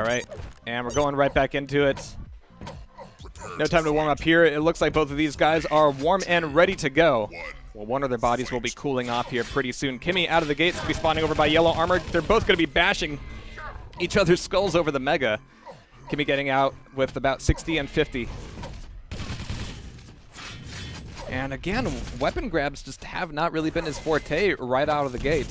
All right, and we're going right back into it. No time to warm up here. It looks like both of these guys are warm and ready to go. Well, one of their bodies will be cooling off here pretty soon. Kimi out of the gates, be spawning over by yellow armor. They're both going to be bashing each other's skulls over the Mega. Kimi getting out with about 60 and 50. And again, weapon grabs just have not really been his forte right out of the gate.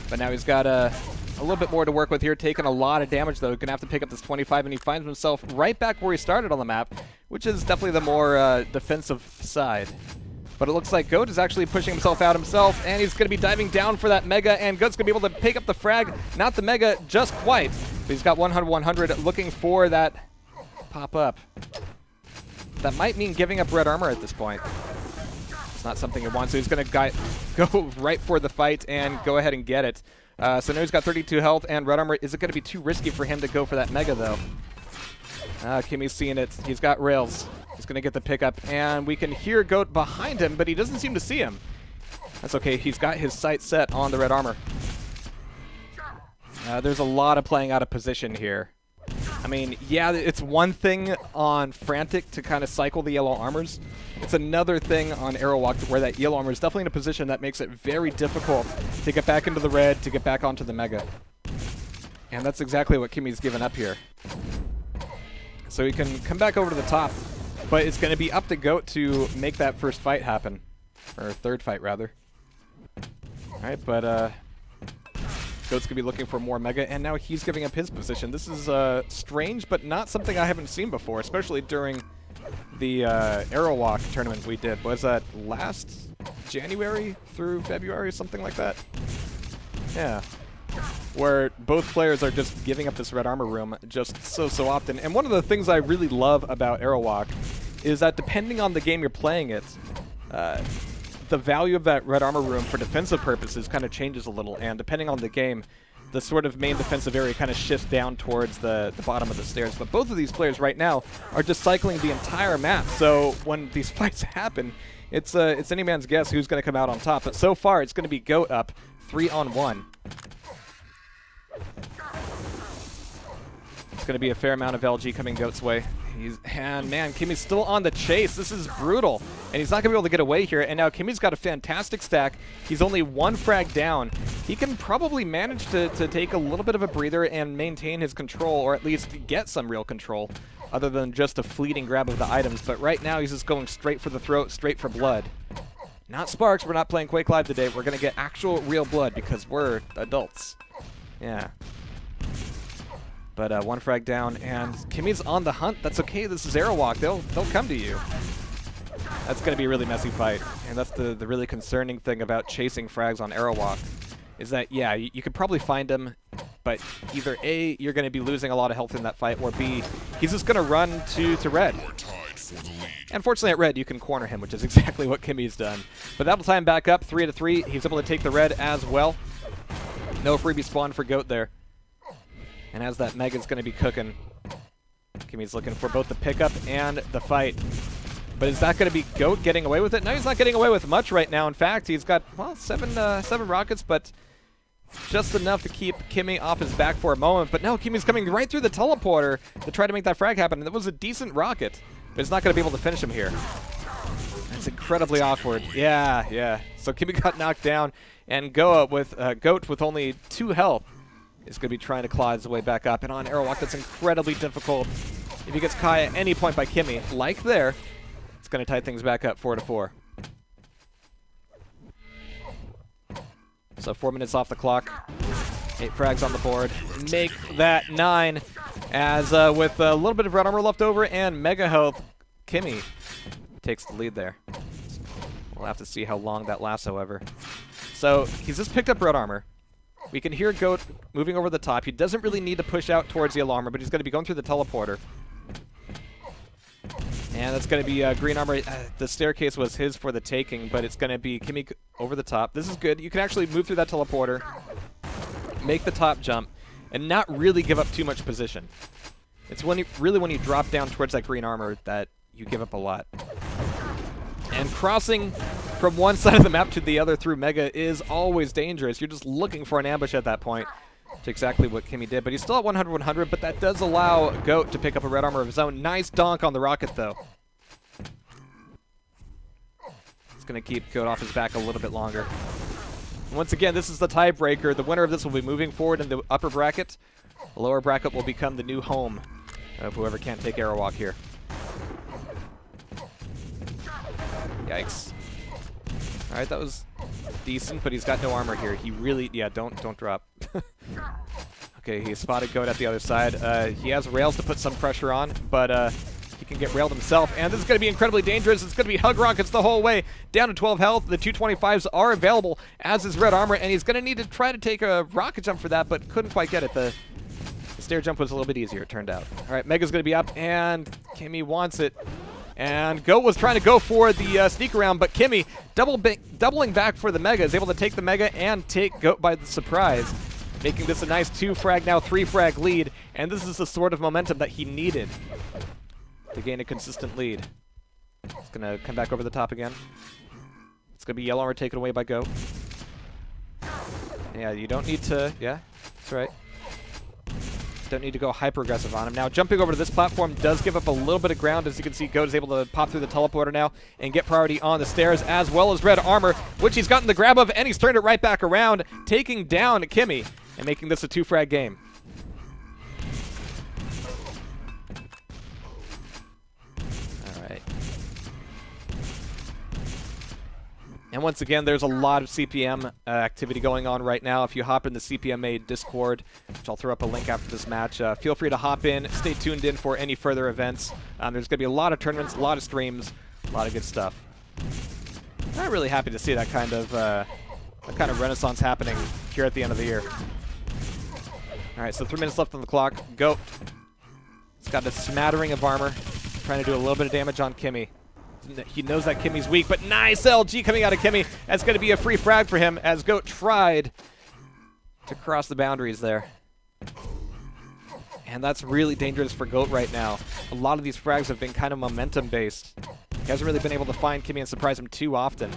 But now he's got a little bit more to work with here, taking a lot of damage though. Gonna have to pick up this 25, and he finds himself right back where he started on the map, which is definitely the more defensive side. But it looks like Goat is actually pushing himself out himself, and he's gonna be diving down for that Mega, and Goat's gonna be able to pick up the frag. Not the Mega, just quite. But he's got 100-100, looking for that pop-up. That might mean giving up red armor at this point. It's not something he wants, so he's gonna go right for the fight and go ahead and get it. So now he's got 32 health and red armor. Is it going to be too risky for him to go for that Mega, though? Kimi's seeing it. He's got rails. He's going to get the pickup, and we can hear Goat behind him, but he doesn't seem to see him. That's okay. He's got his sight set on the red armor. There's a lot of playing out of position here. I mean, yeah, it's one thing on Frantic to kind of cycle the yellow armors. It's another thing on Aerowalk where that yellow armor is definitely in a position that makes it very difficult to get back into the red, to get back onto the Mega. And that's exactly what Kimi's given up here. So he can come back over to the top, but it's going to be up to Goat to make that first fight happen. Or third fight, rather. Alright, but Goat's going to be looking for more Mega, and now he's giving up his position. This is strange, but not something I haven't seen before, especially during the Aerowalk tournament we did. Was that last January through February, something like that? Yeah. Where both players are just giving up this red armor room just so often. And one of the things I really love about Aerowalk is that depending on the game you're playing it, the value of that red armor room for defensive purposes kind of changes a little, and depending on the game, the sort of main defensive area kind of shifts down towards the bottom of the stairs. But both of these players right now are just cycling the entire map, so when these fights happen, it's any man's guess who's going to come out on top. But so far, it's going to be Goat up 3-on-1. It's going to be a fair amount of LG coming Goat's way. And man, Kimi's still on the chase. This is brutal. And he's not going to be able to get away here. And now Kimi's got a fantastic stack. He's only one frag down. He can probably manage to take a little bit of a breather and maintain his control, or at least get some real control, other than just a fleeting grab of the items. But right now, he's just going straight for the throat, straight for blood. Not Sparks. We're not playing Quake Live today. We're going to get actual real blood because we're adults. Yeah. But one frag down, and Kimi's on the hunt. That's okay. This is Aerowalk. They'll come to you. That's going to be a really messy fight, and that's the really concerning thing about chasing frags on Aerowalk, is that, yeah, you could probably find him, but either A, you're going to be losing a lot of health in that fight, or B, he's just going to run to red. And fortunately at red, you can corner him, which is exactly what Kimi's done. But that'll tie him back up 3-3. He's able to take the red as well. No freebie spawn for Goat there. And as that Mega's going to be cooking, Kimi's looking for both the pickup and the fight. But is that going to be Goat getting away with it? No, he's not getting away with much right now. In fact, he's got, well, seven rockets, but just enough to keep Kimi off his back for a moment. But no, Kimi's coming right through the teleporter to try to make that frag happen. And it was a decent rocket, but he's not going to be able to finish him here. That's incredibly awkward. Yeah. So Kimi got knocked down, and Goat with only 2 health is going to be trying to claw his way back up. And on Aerowalk, that's incredibly difficult. If he gets Kai at any point by Kimi, like there, it's going to tie things back up 4-4. So 4 minutes off the clock. 8 frags on the board. Make that 9. As with a little bit of red armor left over and mega health, Kimi takes the lead there. We'll have to see how long that lasts, however. So he's just picked up red armor. We can hear Goat moving over the top. He doesn't really need to push out towards the alarmer, but he's going to be going through the teleporter. And that's going to be green armor. The staircase was his for the taking, but it's going to be Kimi over the top. This is good. You can actually move through that teleporter, make the top jump, and not really give up too much position. It's when you drop down towards that green armor that you give up a lot. And crossing from one side of the map to the other through Mega is always dangerous. You're just looking for an ambush at that point. to exactly what Kimi did, but he's still at 100-100, but that does allow Goat to pick up a red armor of his own. Nice donk on the rocket, though. It's going to keep Goat off his back a little bit longer. And once again, this is the tiebreaker. The winner of this will be moving forward in the upper bracket. The lower bracket will become the new home of whoever can't take arrow walk here. Yikes. All right, that was decent, but he's got no armor here. He really, yeah, don't drop. Okay, he spotted Goat at the other side. He has rails to put some pressure on, but he can get railed himself. And this is going to be incredibly dangerous. It's going to be hug rockets the whole way. Down to 12 health. The 225s are available as is red armor, and he's going to need to try to take a rocket jump for that, but couldn't quite get it. The stair jump was a little bit easier, it turned out. All right, Mega's going to be up, and Kimi wants it. And Goat was trying to go for the sneak around, but Kimi, doubling back for the Mega, is able to take the Mega and take Goat by the surprise, making this a nice 2-frag, now 3-frag lead. And this is the sort of momentum that he needed to gain a consistent lead. It's going to come back over the top again. It's going to be yellow armor taken away by Goat. Yeah, you don't need to, yeah, that's right. Don't need to go hyper-aggressive on him. Now, jumping over to this platform does give up a little bit of ground. As you can see, Goat is able to pop through the teleporter now and get priority on the stairs, as well as red armor, which he's gotten the grab of, and he's turned it right back around, taking down Kimi and making this a 2-frag game. All right. And once again, there's a lot of CPM activity going on right now. If you hop in the CPMA Discord, which I'll throw up a link after this match, feel free to hop in. Stay tuned in for any further events. There's going to be a lot of tournaments, a lot of streams, a lot of good stuff. I'm really happy to see that kind of renaissance happening here at the end of the year. All right, so 3 minutes left on the clock. Goat. He's got a smattering of armor, trying to do a little bit of damage on Kimi. He knows that Kimi's weak, but nice LG coming out of Kimi. That's going to be a free frag for him as Goat tried to cross the boundaries there. And that's really dangerous for Goat right now. A lot of these frags have been kind of momentum-based. He hasn't really been able to find Kimi and surprise him too often.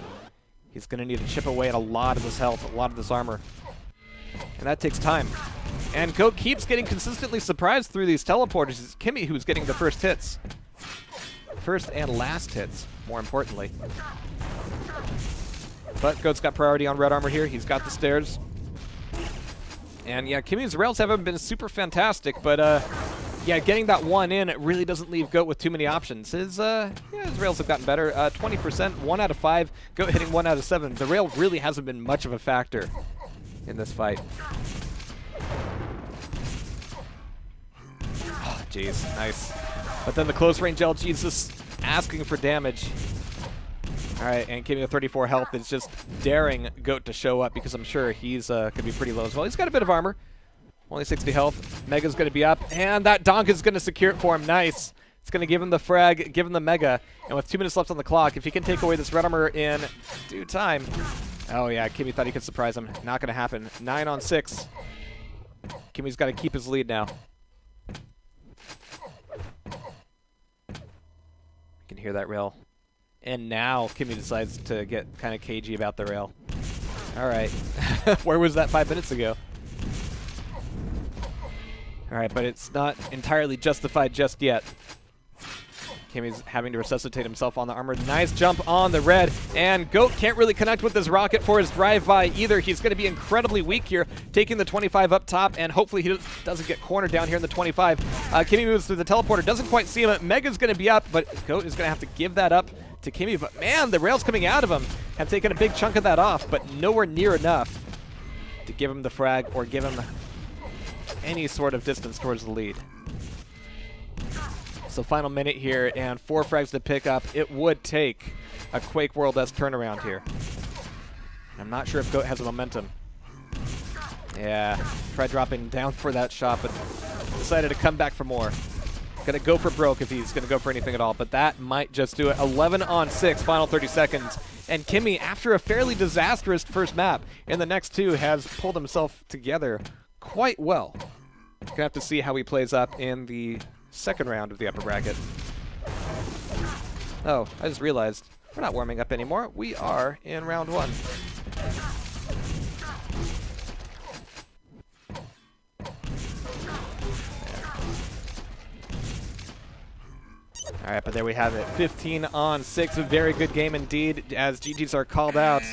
He's going to need to chip away at a lot of this health, a lot of this armor. And that takes time. And Goat keeps getting consistently surprised through these teleporters. It's Kimi who's getting the first hits. First and last hits, more importantly. But Goat's got priority on red armor here. He's got the stairs. And yeah, Kimi's rails haven't been super fantastic, but yeah, getting that one in, it really doesn't leave Goat with too many options. His rails have gotten better. 20%, 1 out of 5. Goat hitting 1 out of 7. The rail really hasn't been much of a factor in this fight. Oh, jeez, nice. But then the close range LG is just asking for damage. All right, and Kimi with 34 health is just daring Goat to show up because I'm sure he's going to be pretty low as well. He's got a bit of armor. Only 60 health. Mega's going to be up, and that donk is going to secure it for him. Nice. It's going to give him the frag, give him the Mega. And with 2 minutes left on the clock, if he can take away this red armor in due time. Oh, yeah, Kimi thought he could surprise him. Not going to happen. 9 on 6. Kimi's got to keep his lead now. You can hear that rail. And now Kimi decides to get kind of cagey about the rail. All right. Where was that 5 minutes ago? All right, but it's not entirely justified just yet. Kimi's having to resuscitate himself on the armor. Nice jump on the red, and Goat can't really connect with this rocket for his drive-by either. He's going to be incredibly weak here, taking the 25 up top, and hopefully he doesn't get cornered down here in the 25. Kimi moves through the teleporter, doesn't quite see him. Mega's going to be up, but Goat is going to have to give that up to Kimi. But man, the rails coming out of him have taken a big chunk of that off, but nowhere near enough to give him the frag or give him any sort of distance towards the lead. So final minute here, and 4 frags to pick up. It would take a Quake World-esque turnaround here. I'm not sure if Goat has a momentum. Yeah, tried dropping down for that shot, but decided to come back for more. Gonna go for broke if he's gonna go for anything at all, but that might just do it. 11 on 6, final 30 seconds. And Kimi, after a fairly disastrous first map, in the next 2 has pulled himself together quite well. Gonna have to see how he plays up in the second round of the upper bracket. Oh, I just realized we're not warming up anymore. We are in round 1. All right, but there we have it. 15 on 6. A very good game indeed as GGs are called out.